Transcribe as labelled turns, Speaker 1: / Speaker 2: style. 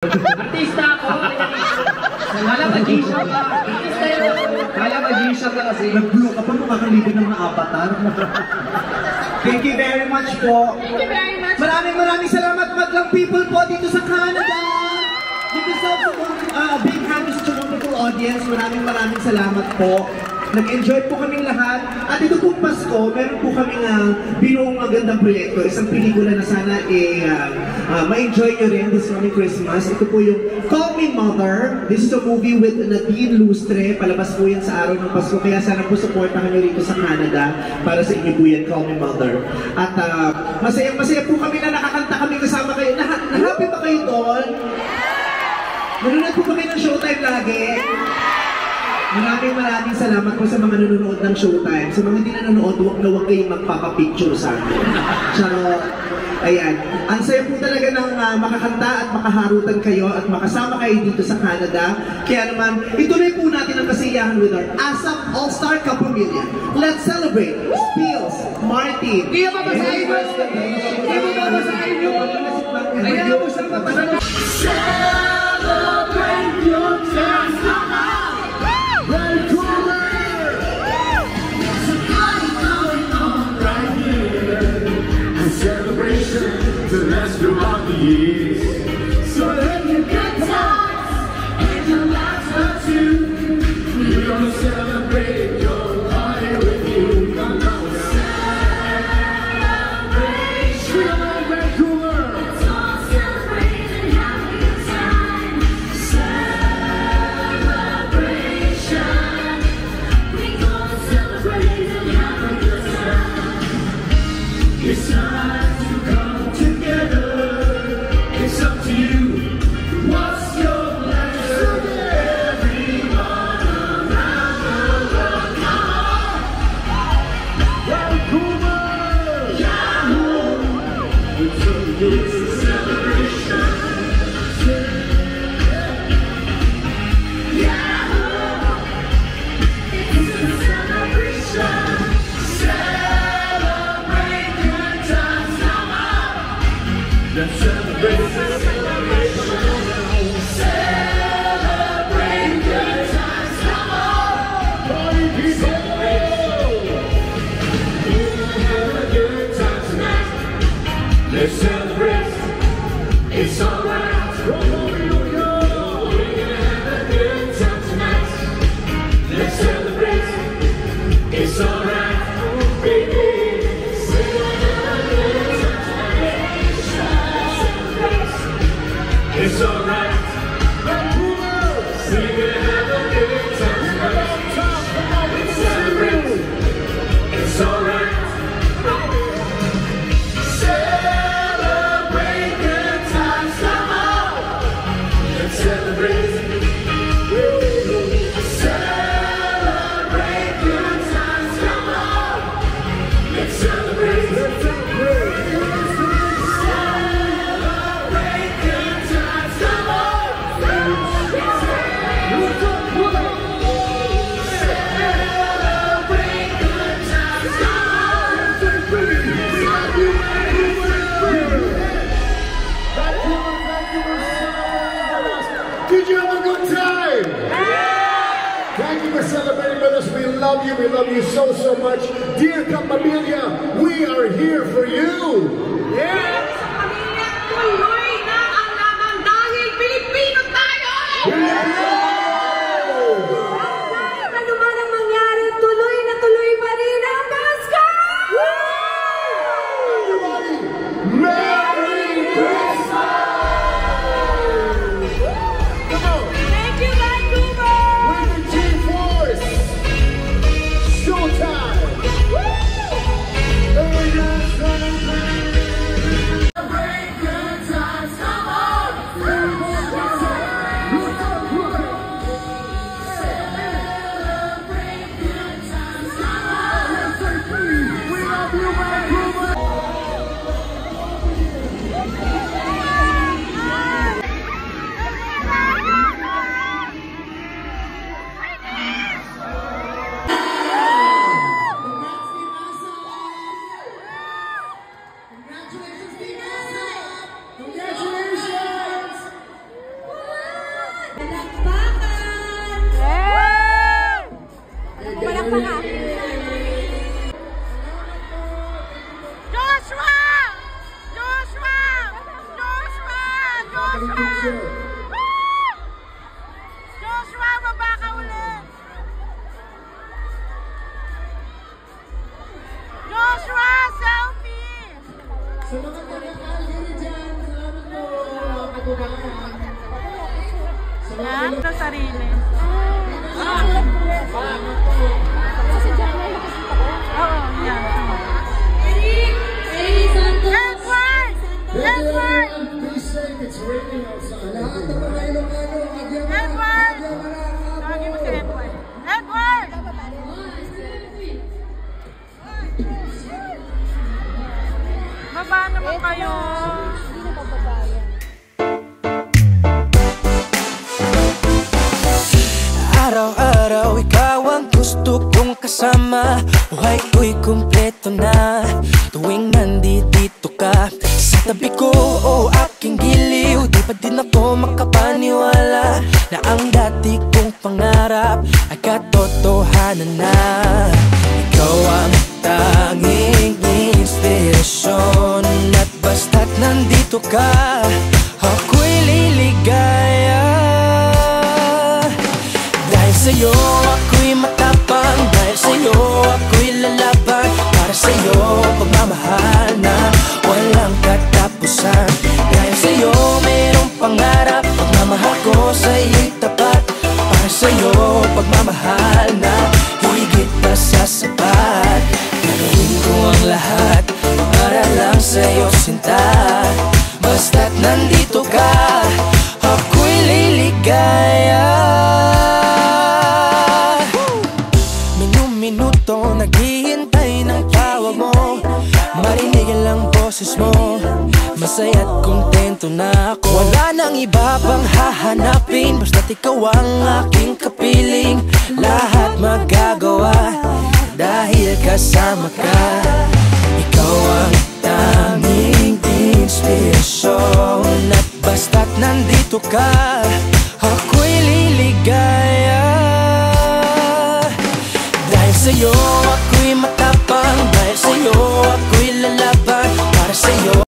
Speaker 1: Artista ako. Kala magician ka. Artista yun. Kala magician ka kasi.
Speaker 2: Nag-blow ka pa makakalibre ng mga avatar. Thank you very much po.
Speaker 3: Thank you very much.
Speaker 2: Maraming salamat madlang people po dito sa Canada. Dito sa big hand to such a wonderful audience. Maraming salamat po. Nag-enjoy po kaming lahat. At ito pong Pasko, meron po kaming binuong magandang proyekto. Isang pelikula na sana ma-enjoy nyo rin this coming Christmas. Ito po yung Call Me Mother. This is a movie with Nadine Lustre. Palabas po yan sa araw ng Pasko. Kaya sana po supportahan nyo rito sa Canada para sa inyo po yan, Call Me Mother. At masaya po kami na nakakanta kami kasama kayo. Na-happy ba kayo doon? Nanonood po ba kayo ng Showtime lagi? Maraming salamat po sa mga nanonood ng Showtime. Sa mga hindi nanonood, huwag kayong magpapapicture sa akin. Charot. Ayan. Ang saya po talaga ng makakanta at makaharutan kayo at makasama kayo dito sa Canada. Kaya naman, ituloy po natin ang kasiyahan with our ASAP All-Star Kapamilya. Let's celebrate Spills, Martin.
Speaker 1: Hindi mo babasahin mo! Hindi mo babasahin mo! Ayaw mo siyang matanong.
Speaker 4: Celebrate your time! Celebration to last throughout the years. So let your good times and your laughter too. We're gonna celebrate your party with you. Come on, celebration. We're all Vancouver. Let's all celebrate and have a good time. Celebration. We're gonna celebrate and have a good time. It's time to come together. It's up to you. What's your pleasure? Everyone around the world, come on! Vancouver! Yahoo! It's a celebration. Yahoo! It's a celebration. Let's celebrate, celebrate good times, come on! Party people! We're gonna have a good time tonight. Let's celebrate, it's alright. We're gonna have a good time tonight. Let's celebrate, it's alright. Baby. It's alright. We're gonna have a good time tonight. Let's celebrate. It's alright. Celebrate good times, come on. Let's celebrate. Celebrate good times, come on. Let's celebrate. Did you have a good time? Yeah. Thank you for celebrating with us. We love you. We love you so, so much. Dear Kapamilya, we are here for you. Yeah.
Speaker 3: Tuloy na ang laban dahil Pilipino tayo! Ano man ang mangyari, tuloy na tuloy pa rin ang Pasko!
Speaker 4: Everybody, Merry Christmas!
Speaker 3: Thank you, Vancouver!
Speaker 4: With the G-Force, Showtime! picture.
Speaker 5: Joshua, baba ka ulit! Joshua, selfie!
Speaker 4: Sa mga taga-Calgary dyan, salamat po, mga kababayan. Sa mga
Speaker 5: Yan, sa sarili.
Speaker 4: salamat po.
Speaker 5: Oo, yan.
Speaker 3: Eric Santos.
Speaker 5: Edward!
Speaker 4: Thank you
Speaker 5: Edward!
Speaker 4: everyone. Be safe, it's raining outside.
Speaker 6: Lahat ng mga Ilocano,
Speaker 5: Edward! Tawagin mo si Edward. Edward! Baba naman kayo.
Speaker 7: Araw-araw ikaw ang gusto kong kasama. Buhay ko'y kumpleto na tuwing nandito ka sa tabi ko o aking giliw. Di pa din ako makapaniwala na ang dati kong pangarap ay katotohanan na. Ikaw ang tanging inspirasyon at basta't nandito ka, ako'y liligaya. Dahil sa'yo ako'y matapang, dahil sa'yo ako'y lalaban. Para sa'yo pagmamahal na walang katapusan. Dahil sa'yo mayroong pangarap, pagmamahal ko sa'yo'y tapat. Para sa'yo pagmamahal na higit pa sa sapat. Gagawin ko ang lahat para lang sa'yo sinta. Basta't nandito ka, ako'y liligaya. Minuto naghihintay ng tawag mo, marinig ang boses mo. Masaya't kontento na ako. Wala nang iba pang hahanapin, basta't ikaw ang aking kapiling. Lahat magagawa dahil kasama ka. Ikaw ang tanging inspirasyon at basta't nandito ka, ako'y liligaya. Dahil sa'yo ako'y matapang, dahil sa'yo ako'y lalaban. Para sa'yo